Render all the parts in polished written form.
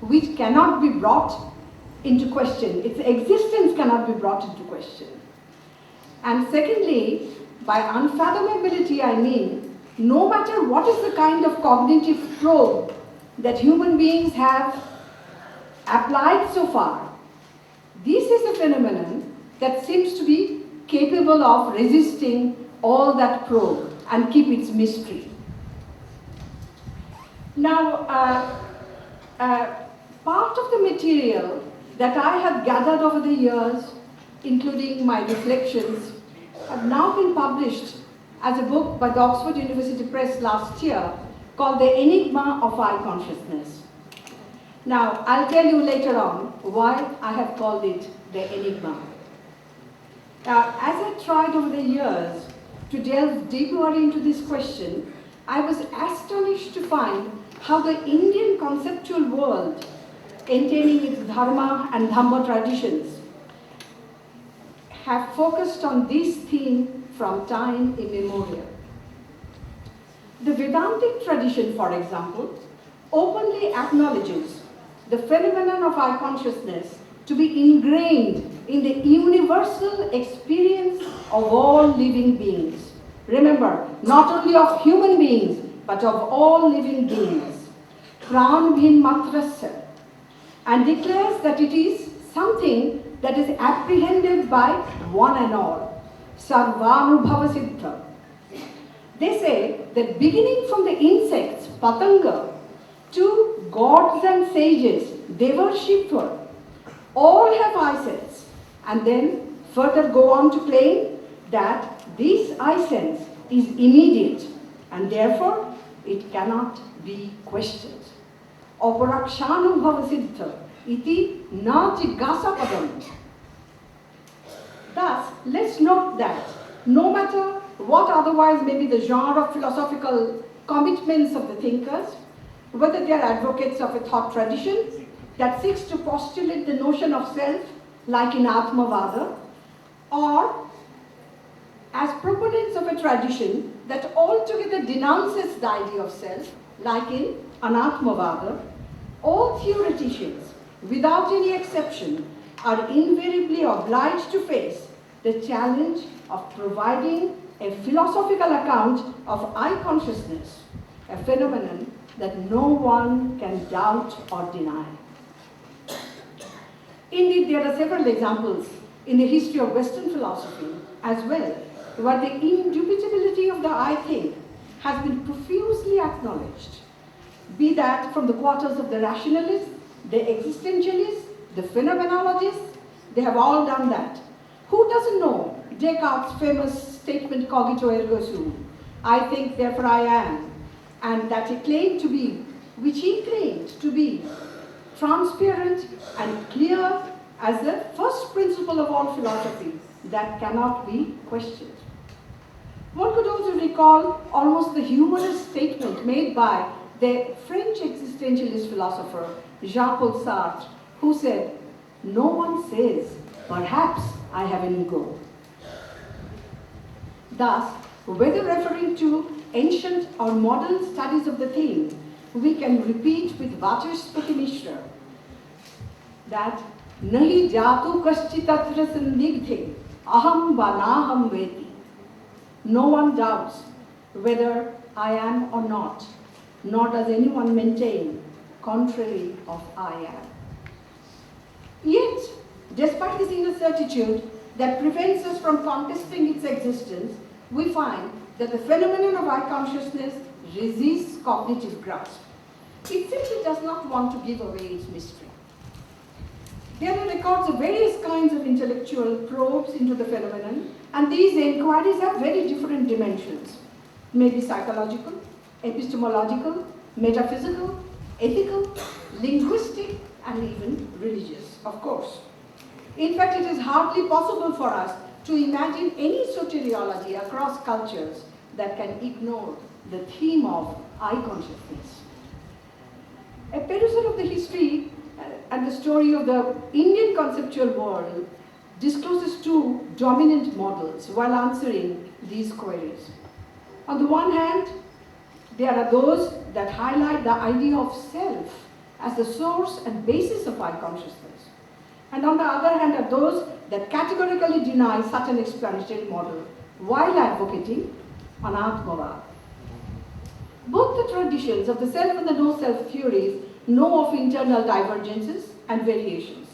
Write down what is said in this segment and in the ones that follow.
which cannot be brought into question. Its existence cannot be brought into question. And secondly, by unfathomability I mean, no matter what is the kind of cognitive probe that human beings have applied so far, this is a phenomenon that seems to be capable of resisting all that probe and keep its mystery. Now, part of the material that I have gathered over the years, including my reflections, have now been published as a book by the Oxford University Press last year called The Enigma of I Consciousness. Now, I'll tell you later on why I have called it The Enigma. Now, as I tried over the years to delve deeper into this question, I was astonished to find how the Indian conceptual world, containing its Dharma and Dhamma traditions, have focused on this theme from time immemorial. The Vedantic tradition, for example, openly acknowledges the phenomenon of I consciousness to be ingrained in the universal experience of all living beings. Remember, not only of human beings, but of all living beings. Pran bhin matrasya, and declares that it is something that is apprehended by one and all. Sarvanubhava siddha. They say that beginning from the insects, patanga, to gods and sages, devarshipur, all have eye sense, and then further go on to claim that this eye sense is immediate and therefore it cannot be questioned. Aparakshanubhava siddha iti na jiggasa padam. Thus, let's note that no matter what otherwise may be the genre of philosophical commitments of the thinkers, whether they are advocates of a thought tradition that seeks to postulate the notion of self, like in Atmavada, or as proponents of a tradition that altogether denounces the idea of self, like in Anatmavada, all theoreticians, without any exception, are invariably obliged to face the challenge of providing a philosophical account of I consciousness, a phenomenon that no one can doubt or deny. Indeed, there are several examples in the history of Western philosophy as well, where the indubitability of the I think has been profusely acknowledged, be that from the quarters of the rationalists, the existentialists, the phenomenologists. They have all done that. Who doesn't know Descartes' famous statement, cogito ergo sum, I think, therefore I am, and that he claimed to be, which he claimed to be transparent and clear as the first principle of all philosophy that cannot be questioned. One could also recall almost the humorous statement made by the French existentialist philosopher Jean-Paul Sartre, who said, "No one says, perhaps I have an ego." Thus, whether referring to ancient or modern studies of the theme, we can repeat with Vachaspati Mishra that nahi jatu kaschitatra sandigdhe aham vanaham veti. No one doubts whether I am or not, nor does anyone maintain contrary of I am. Yet, despite this inner certitude that prevents us from contesting its existence, we find that the phenomenon of I consciousness resists cognitive grasp. It simply does not want to give away its mystery. There are records of various kinds of intellectual probes into the phenomenon, and these inquiries have very different dimensions. Maybe psychological, epistemological, metaphysical, ethical, linguistic, and even religious, of course. In fact, it is hardly possible for us to imagine any soteriology across cultures that can ignore the theme of I consciousness. A perusal of the history and the story of the Indian conceptual world discloses two dominant models while answering these queries. On the one hand, there are those that highlight the idea of self as the source and basis of I consciousness. And on the other hand are those that categorically deny such an explanatory model while advocating Anatmavad. Both the traditions of the self and the no-self theories know of internal divergences and variations.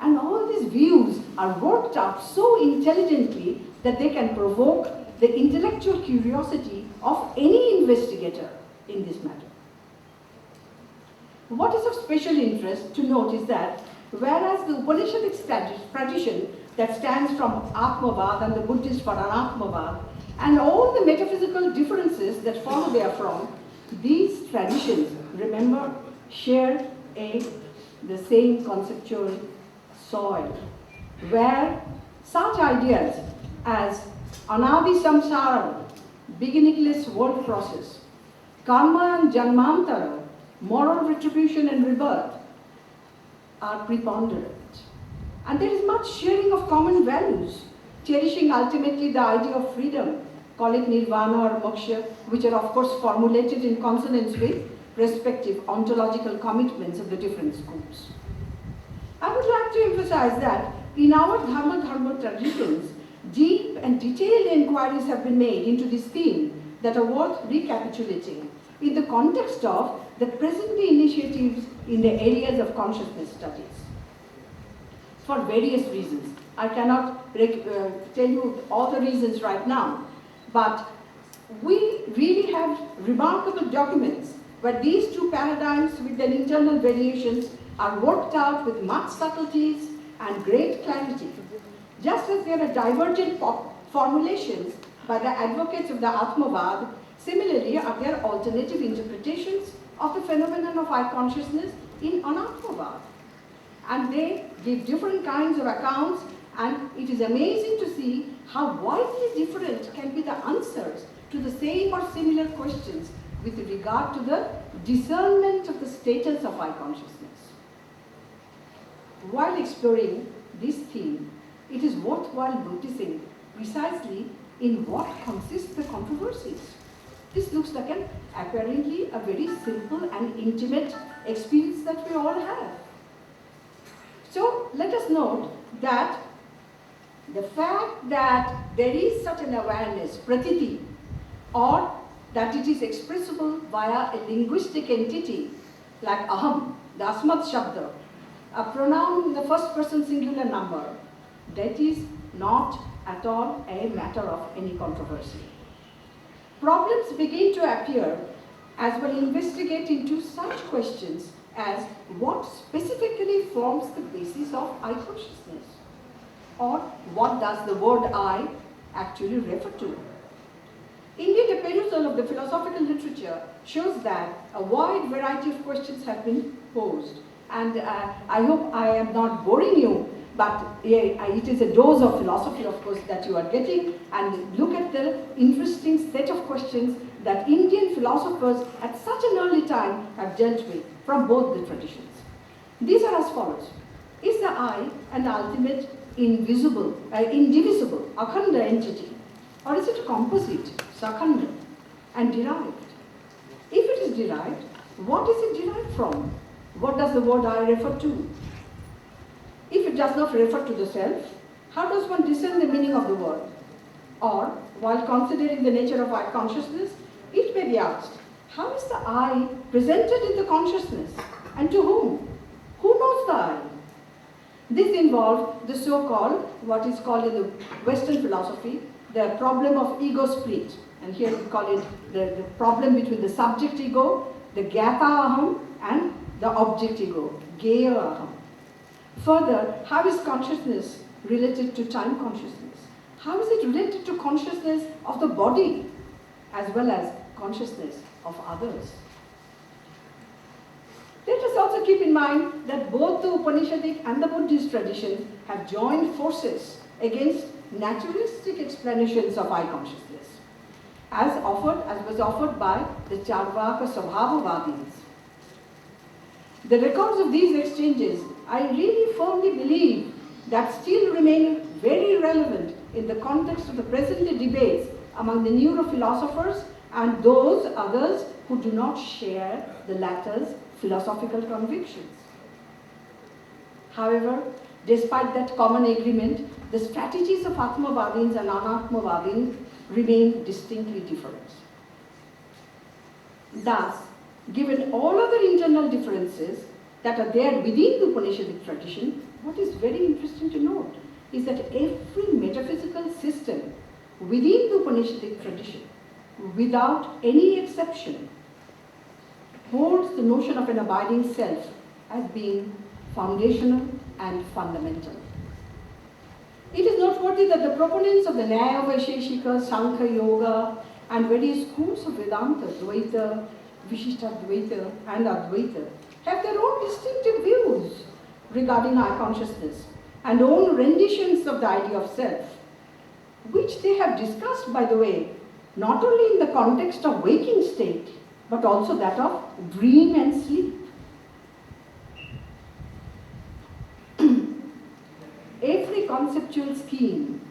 And all these views are worked out so intelligently that they can provoke the intellectual curiosity of any investigator in this matter. What is of special interest to note is that whereas the Upanishadic tradition that stands from Atmavad and the Buddhist for Anatmavad, and all the metaphysical differences that follow therefrom, these traditions, remember, share the same conceptual soil, where such ideas as Anadi Samsara, beginningless world process, karma and janmantara, moral retribution and rebirth, are preponderant. And there is much sharing of common values, cherishing ultimately the idea of freedom, call it Nirvana or Moksha, which are of course formulated in consonance with respective ontological commitments of the different schools. I would like to emphasize that in our Dharma-Dhamma traditions, deep and detailed inquiries have been made into this theme that are worth recapitulating in the context of the present-day initiatives in the areas of consciousness studies. For various reasons. I cannot tell you all the reasons right now, but we really have remarkable documents where these two paradigms with their internal variations are worked out with much subtleties and great clarity. Just as there are divergent formulations by the advocates of the Atmavad, similarly are there alternative interpretations of the phenomenon of I consciousness in Anatmavad. And they give different kinds of accounts, and it is amazing to see how widely different can be the answers to the same or similar questions with regard to the discernment of the status of I consciousness. While exploring this theme, it is worthwhile noticing precisely in what consist the controversies. This looks like apparently a very simple and intimate experience that we all have. So let us note that the fact that there is such an awareness, pratiti, or that it is expressible via a linguistic entity like aham, the asmat shabda, a pronoun in the first person singular number, that is not at all a matter of any controversy. Problems begin to appear as we investigate into such questions as what specifically forms the basis of I consciousness, or what does the word I actually refer to. Indeed, a perusal of the philosophical literature shows that a wide variety of questions have been posed, and I hope I am not boring you, but it is a dose of philosophy, of course, that you are getting, and look at the interesting set of questions that Indian philosophers at such an early time have dealt with from both the traditions. These are as follows. Is the I an ultimate, indivisible, akhanda entity, or is it a composite, sakhanda, and derived? If it is derived, what is it derived from? What does the word I refer to? If it does not refer to the self, how does one discern the meaning of the word? Or, while considering the nature of I consciousness, it may be asked, how is the I presented in the consciousness, and to whom? Who knows the I? This involves the so-called, what is called in the Western philosophy, the problem of ego split. And here we call it the problem between the subject ego, the gyata aham, and the object ego, gaya aham. Further, how is consciousness related to time consciousness? How is it related to consciousness of the body, as well as consciousness of others? Let us also keep in mind that both the Upanishadic and the Buddhist traditions have joined forces against naturalistic explanations of I consciousness, as was offered by the Charvaka Svabhavavadis. The records of these exchanges, I really firmly believe, that still remain very relevant in the context of the present-day debates among the neurophilosophers and those others who do not share the latter's philosophical convictions. However, despite that common agreement, the strategies of Atmavadins and Anatmavadins remain distinctly different. Thus, given all other internal differences that are there within the Upanishadic tradition, what is very interesting to note is that every metaphysical system within the Upanishadic tradition, without any exception, holds the notion of an abiding self as being foundational and fundamental. It is noteworthy that the proponents of the Nyaya Vaisheshika, Sankhya Yoga, and various schools of Vedanta, Dvaita, Vishishtadvaita, and Advaita, have their own distinctive views regarding eye consciousness and own renditions of the idea of self, which they have discussed, by the way, not only in the context of waking state, but also that of dream and sleep. Every conceptual scheme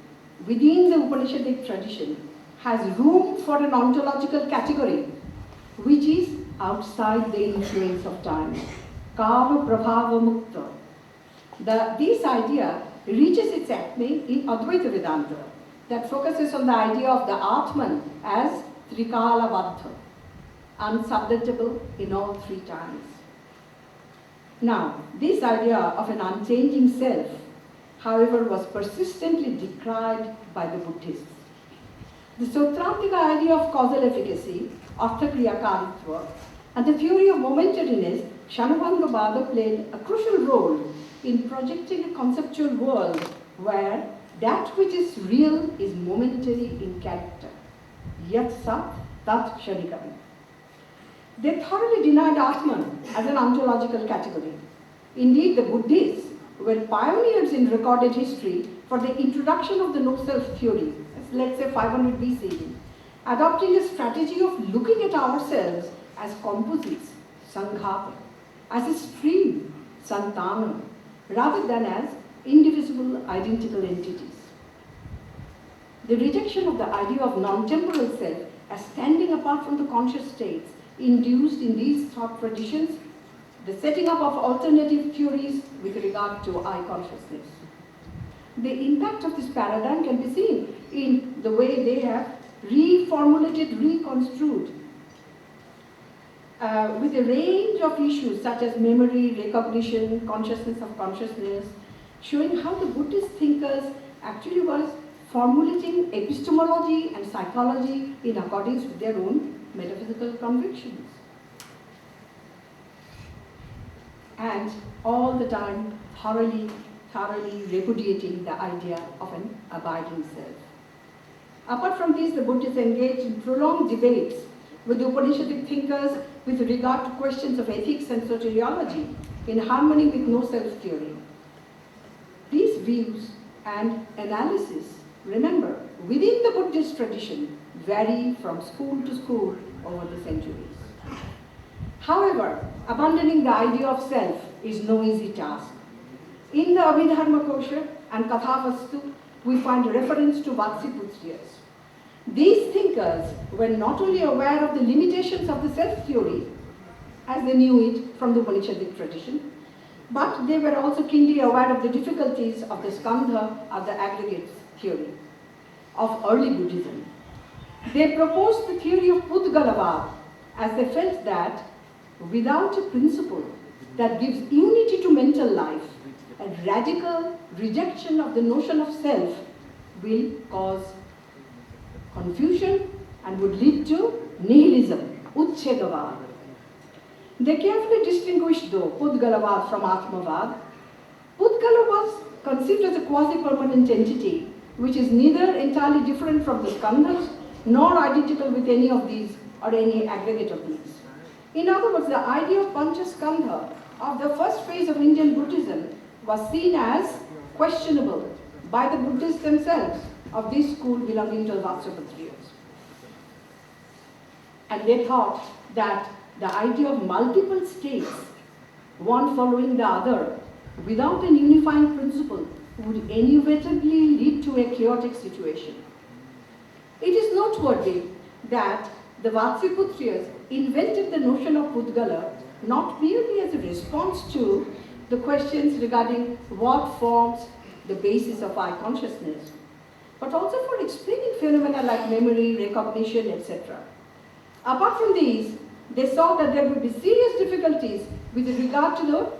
within the Upanishadic tradition has room for an ontological category which is outside the influence of time. Kama Prabhava Mukta. This idea reaches its acme in Advaita Vedanta that focuses on the idea of the Atman as Trikala Baddha, unsubjectable in all three times. Now, this idea of an unchanging self, however, was persistently decried by the Buddhists. The Sautrantika idea of causal efficacy, Arthakriya-karitva, and the theory of momentariness, Shanubhanga-Bhada, played a crucial role in projecting a conceptual world where that which is real is momentary in character. Yat sat tat sharikam. They thoroughly denied Atman as an ontological category. Indeed, the Buddhists were pioneers in recorded history for the introduction of the no-self theory, let's say 500 BCE, adopting a strategy of looking at ourselves as composites, sanghata, as a stream, santana, rather than as indivisible identical entities. The rejection of the idea of non-temporal self as standing apart from the conscious states induced in these thought traditions the setting up of alternative theories with regard to eye consciousness. The impact of this paradigm can be seen in the way they have reformulated, reconstrued with a range of issues such as memory, recognition, consciousness of consciousness, showing how the Buddhist thinkers actually was formulating epistemology and psychology in accordance with their own metaphysical convictions. And all the time thoroughly repudiating the idea of an abiding self. Apart from this, the Buddhists engaged in prolonged debates with the Upanishadic thinkers with regard to questions of ethics and soteriology in harmony with no-self theory. These views and analysis, remember, within the Buddhist tradition, vary from school to school over the centuries. However, abandoning the idea of self is no easy task. In the Abhidharma Kosha and Kathavastu, we find reference to Vatsiputriyas. These thinkers were not only aware of the limitations of the self theory, as they knew it from the Upanishadic tradition, but they were also keenly aware of the difficulties of the skandha or the aggregates theory of early Buddhism. They proposed the theory of Pudgalavad as they felt that without a principle that gives unity to mental life, a radical rejection of the notion of self will cause confusion and would lead to nihilism, Uchchedavad. They carefully distinguished, though, Pudgalavad from Atmavad. Pudgala was conceived as a quasi-permanent entity, which is neither entirely different from the skandhas, nor identical with any of these or any aggregate of these. In other words, the idea of Panchaskandha of the first phase of Indian Buddhism was seen as questionable by the Buddhists themselves of this school belonging to the Vatsyaputriyas. And they thought that the idea of multiple states, one following the other, without an unifying principle, would inevitably lead to a chaotic situation. It is noteworthy that the Vatsyaputriyas invented the notion of Pudgala not merely as a response to the questions regarding what forms the basis of our consciousness, but also for explaining phenomena like memory, recognition, etc. Apart from these, they saw that there would be serious difficulties with regard to the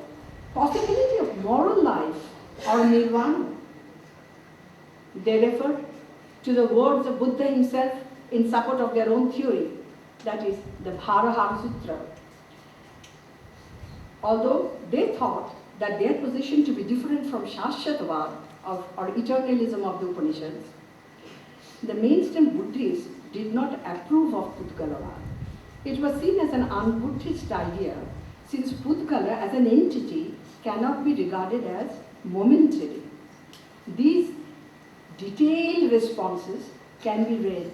possibility of moral life or nirvana. They referred to the words of Buddha himself in support of their own theory, that is the Bharahara Sutra. Although they thought that their position to be different from Shashvatavad or eternalism of the Upanishads, the mainstream Buddhists did not approve of Pudgalavad. It was seen as an un-Buddhist idea, since Pudgala as an entity cannot be regarded as momentary. These detailed responses can be read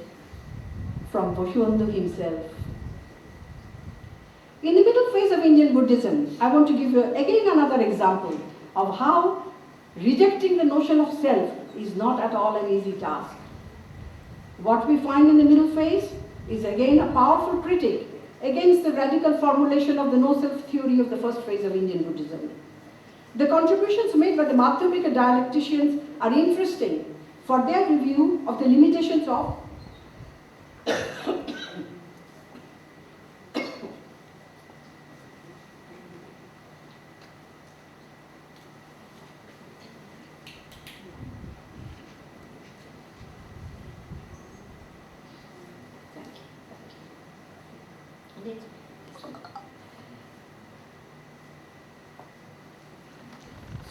from Vasubandhu himself. In the middle phase of Indian Buddhism, I want to give you again another example of how rejecting the notion of self is not at all an easy task. What we find in the middle phase is again a powerful critique against the radical formulation of the no-self theory of the first phase of Indian Buddhism. The contributions made by the Madhyamika dialecticians are interesting for their review of the limitations of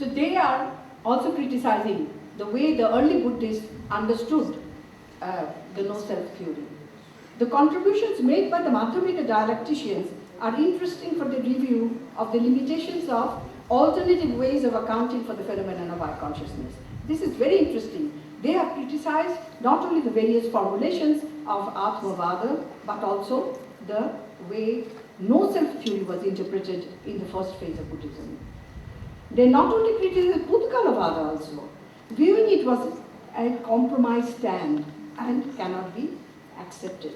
So they are also criticizing the way the early Buddhists understood the no-self theory. The contributions made by the Madhyamika dialecticians are interesting for the review of the limitations of alternative ways of accounting for the phenomenon of eye consciousness. This is very interesting. They have criticized not only the various formulations of Atmavada, but also the way no-self theory was interpreted in the first phase of Buddhism. They not only criticized Pudgalavada also, viewing it was a compromise stand and cannot be accepted.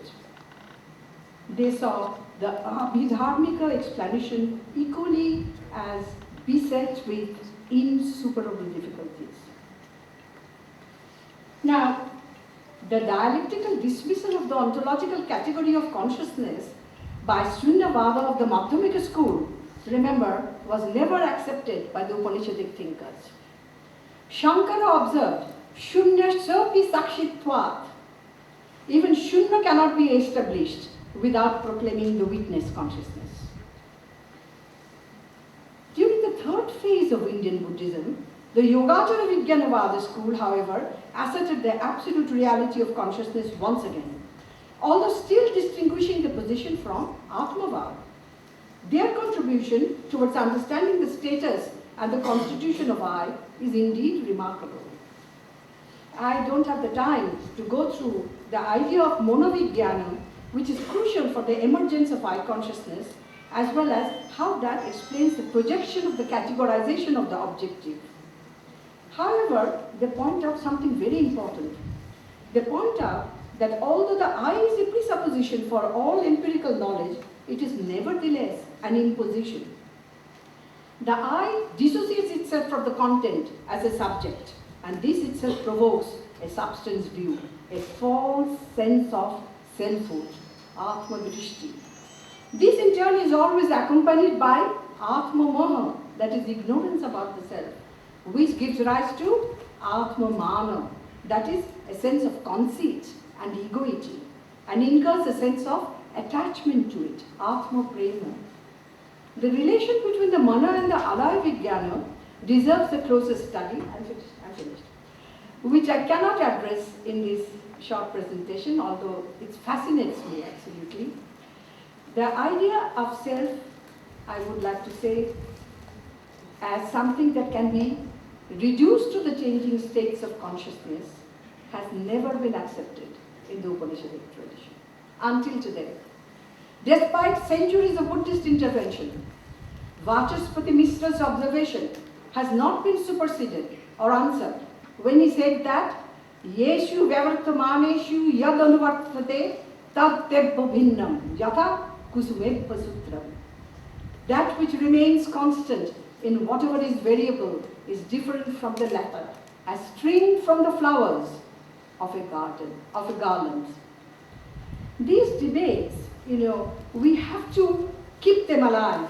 They saw the Abhidharmika explanation equally as beset with insuperable difficulties. Now, the dialectical dismissal of the ontological category of consciousness by Shunyavada of the Madhyamika school, remember, was never accepted by the Upanishadic thinkers. Shankara observed, Shunya sapi sakshitvat. Even Shunya cannot be established without proclaiming the witness consciousness. During the third phase of Indian Buddhism, the Yogacara Vijnanavada school, however, asserted the absolute reality of consciousness once again, although still distinguishing the position from Atmavada. Their contribution towards understanding the status and the constitution of I is indeed remarkable. I don't have the time to go through the idea of monovijnana, which is crucial for the emergence of I consciousness, as well as how that explains the projection of the categorization of the objective. However, they point out something very important. They point out that although the I is a presupposition for all empirical knowledge, it is nevertheless an imposition. The I dissociates itself from the content as a subject, and this itself provokes a substance view, a false sense of selfhood, Atma-drishti. This in turn is always accompanied by Atma-moha, that is ignorance about the self, which gives rise to Atma-mana, that is a sense of conceit and egoity, and incurs a sense of attachment to it, Atma-prema. The relation between the mana and the alaya vijnana deserves a closer study, I'm finished, which I cannot address in this short presentation, although it fascinates me absolutely. The idea of self, I would like to say, as something that can be reduced to the changing states of consciousness, has never been accepted in the Upanishadic tradition, until today. Despite centuries of Buddhist intervention, Vachaspati Mishra's observation has not been superseded or answered when he said that Yeshu Vyavartamaneshu Yad Anuvartate Tad Tebba Bhinnam Yatha Kusumebba Sutram. That which remains constant in whatever is variable is different from the latter, as string from the flowers of a garland. These debates, we have to keep them alive.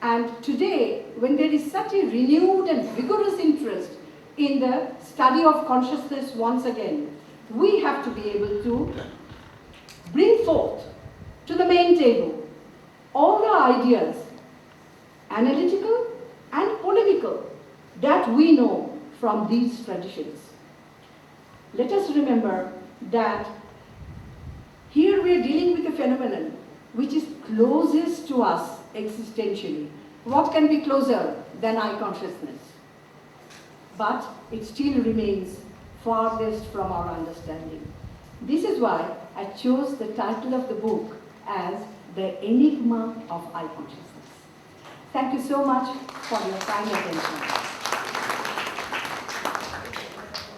And today, when there is such a renewed and vigorous interest in the study of consciousness once again, we have to be able to bring forth to the main table all the ideas, analytical and polemical, that we know from these traditions. Let us remember that here we are dealing with a phenomenon which is closest to us existentially. What can be closer than I consciousness? But it still remains farthest from our understanding. This is why I chose the title of the book as The Enigma of I Consciousness. Thank you so much for your kind attention.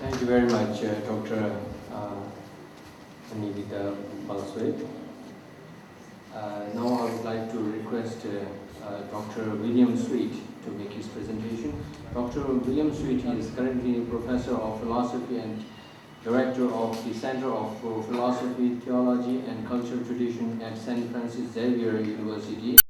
Thank you very much, Dr. Anivita Balswet. Now I would like to request Dr. William Sweet to make his presentation. Dr. William Sweet is currently Professor of Philosophy and Director of the Center of Philosophy, Theology and Cultural Tradition at St. Francis Xavier University.